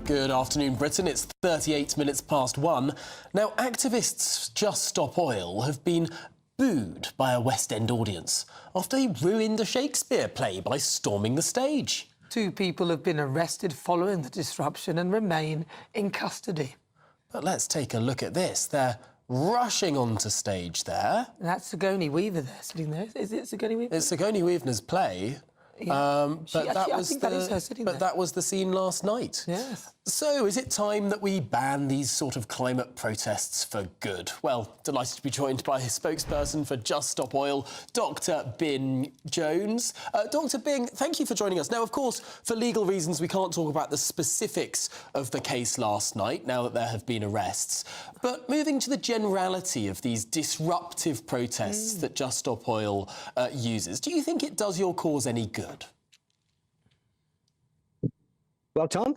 Good afternoon, Britain. It's 38 minutes past 1. Now, activists Just Stop Oil have been booed by a West End audience after they ruined a Shakespeare play by storming the stage. 2 people have been arrested following the disruption and remain in custody. But let's take a look at this. They're rushing onto stage there. And that's Sigourney Weaver there, sitting there. Is it Sigourney Weaver? It's Sigourney Weaver's play. Yeah. But that that was the scene last night. Yes. So, is it time that we ban these sort of climate protests for good? Well, delighted to be joined by his spokesperson for Just Stop Oil, Dr. Bin Jones. Dr. Bin, thank you for joining us. Now, of course, for legal reasons, we can't talk about the specifics of the case last night, now that there have been arrests. But moving to the generality of these disruptive protests that Just Stop Oil uses, do you think it does your cause any good? Well, Tom,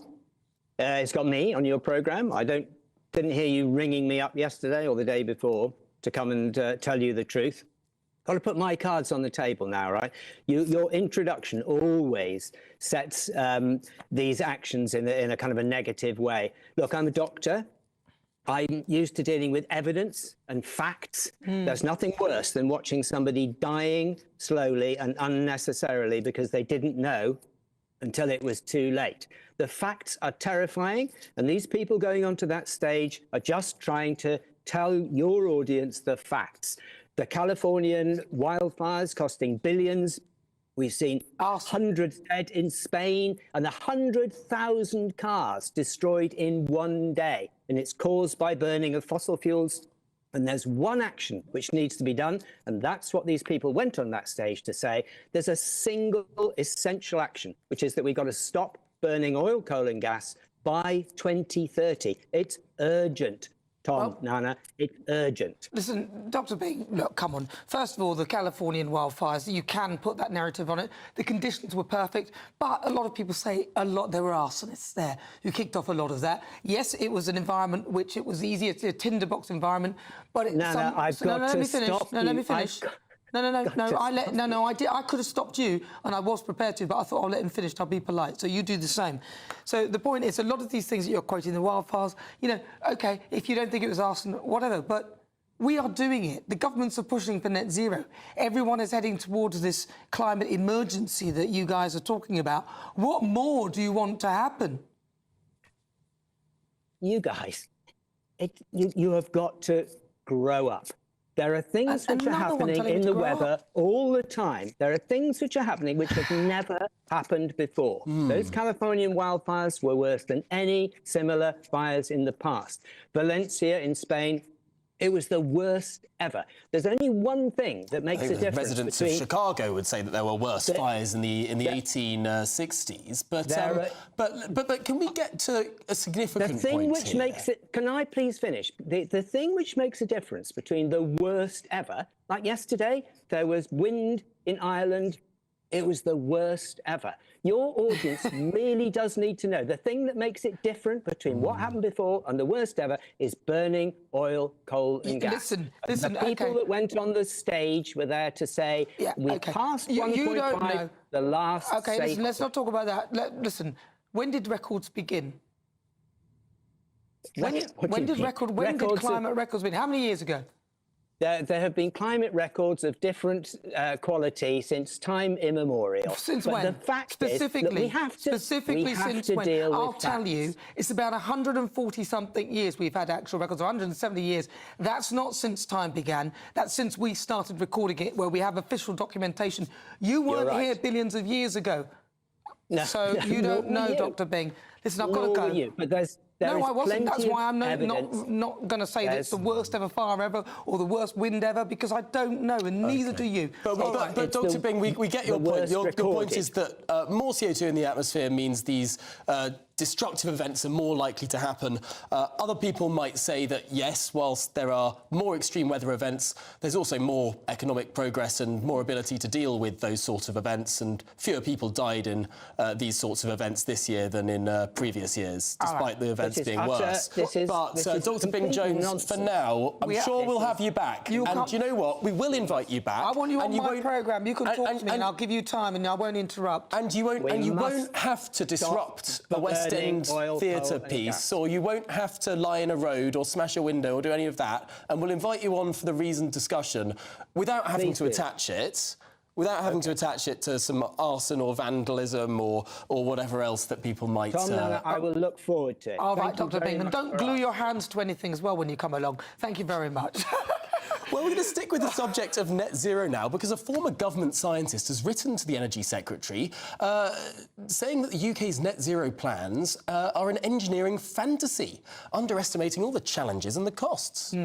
it's got me on your programme. I didn't hear you ringing me up yesterday or the day before to come and tell you the truth. Got to put my cards on the table now, right? Your introduction always sets these actions in a kind of a negative way. Look, I'm a doctor. I'm used to dealing with evidence and facts. There's nothing worse than watching somebody dying slowly and unnecessarily because they didn't know until it was too late. The facts are terrifying, and these people going onto that stage are just trying to tell your audience the facts. The Californian wildfires costing billions. We've seen hundreds dead in Spain and 100,000 cars destroyed in one day. And it's caused by burning of fossil fuels. And there's one action which needs to be done, and that's what these people went on that stage to say. There's a single essential action, which is that we've got to stop burning oil, coal and gas by 2030. It's urgent. Tom, Nana, it's urgent. Listen, Dr. Bing, look, come on. First of all, the Californian wildfires, you can put that narrative on it. The conditions were perfect, but a lot of people say there were arsonists there who kicked off a lot of that. Yes, it was an environment which it was easier to a tinderbox environment, but it, I've got to stop you. Let me finish. I could have stopped you, and I was prepared to, but I thought I'll let him finish. I'll be polite. So you do the same. So the point is, a lot of these things that you're quoting, the wildfires, OK, if you don't think it was arson, whatever, but we are doing it. The governments are pushing for net zero. Everyone is heading towards this climate emergency that you guys are talking about. What more do you want to happen? You guys, you have got to grow up. There are things which are happening in the weather all the time. There are things which are happening which have never happened before. Those Californian wildfires were worse than any similar fires in the past. Valencia in Spain, it was the worst ever. There's only one thing that makes a difference. Residents of Chicago would say that there were worse fires in the 1860s. But can we get to a significant point here? The thing which makes it... Can I please finish? The thing which makes a difference between the worst ever, like yesterday, there was wind in Ireland. It was the worst ever. Your audience really does need to know. The thing that makes it different between what happened before and the worst ever is burning oil, coal and gas. Listen, the people that went on the stage were there to say, we passed 1.5, the last... OK, listen, let's not talk about that. Listen, when did records begin? When did climate records begin? How many years ago? There have been climate records of different quality since time immemorial. Since but when? The fact specifically, is that we have to, since when? Deal I'll with tell facts. you, it's about 140-something years we've had actual records, 170 years. That's not since time began. That's since we started recording it, where we have official documentation. You weren't here billions of years ago. No, so you don't know, Dr. Bing. Listen, I've got to go. You, but no, I wasn't. That's why I'm not going to say that it's the worst ever fire ever or the worst wind ever, because I don't know, and neither do you. But Dr. Bing, we get your point. Your point is that more CO2 in the atmosphere means these destructive events are more likely to happen. Other people might say that, yes, whilst there are more extreme weather events, there's also more economic progress and more ability to deal with those sorts of events, and fewer people died in these sorts of events this year than in previous years, despite the events being worse. But Dr. Bing Jones, for now, I'm sure we'll have you back. And you know what? We will invite you back. I want you on my programme. You can talk to me and I'll give you time and I won't interrupt. And you won't have to disrupt the West End oil, theatre coal, and piece, gas. or you won't have to lie in a road or smash a window or do any of that, and we'll invite you on for the reasoned discussion without having to attach it. Without having to attach it to some arson or vandalism or whatever else that people might... Tom, I will look forward to it. All right, Thank you Dr. very Bingham, much don't for glue asking. your hands to anything as well when you come along. Thank you very much. Well, we're going to stick with the subject of net zero now because a former government scientist has written to the Energy Secretary saying that the UK's net zero plans are an engineering fantasy, underestimating all the challenges and the costs.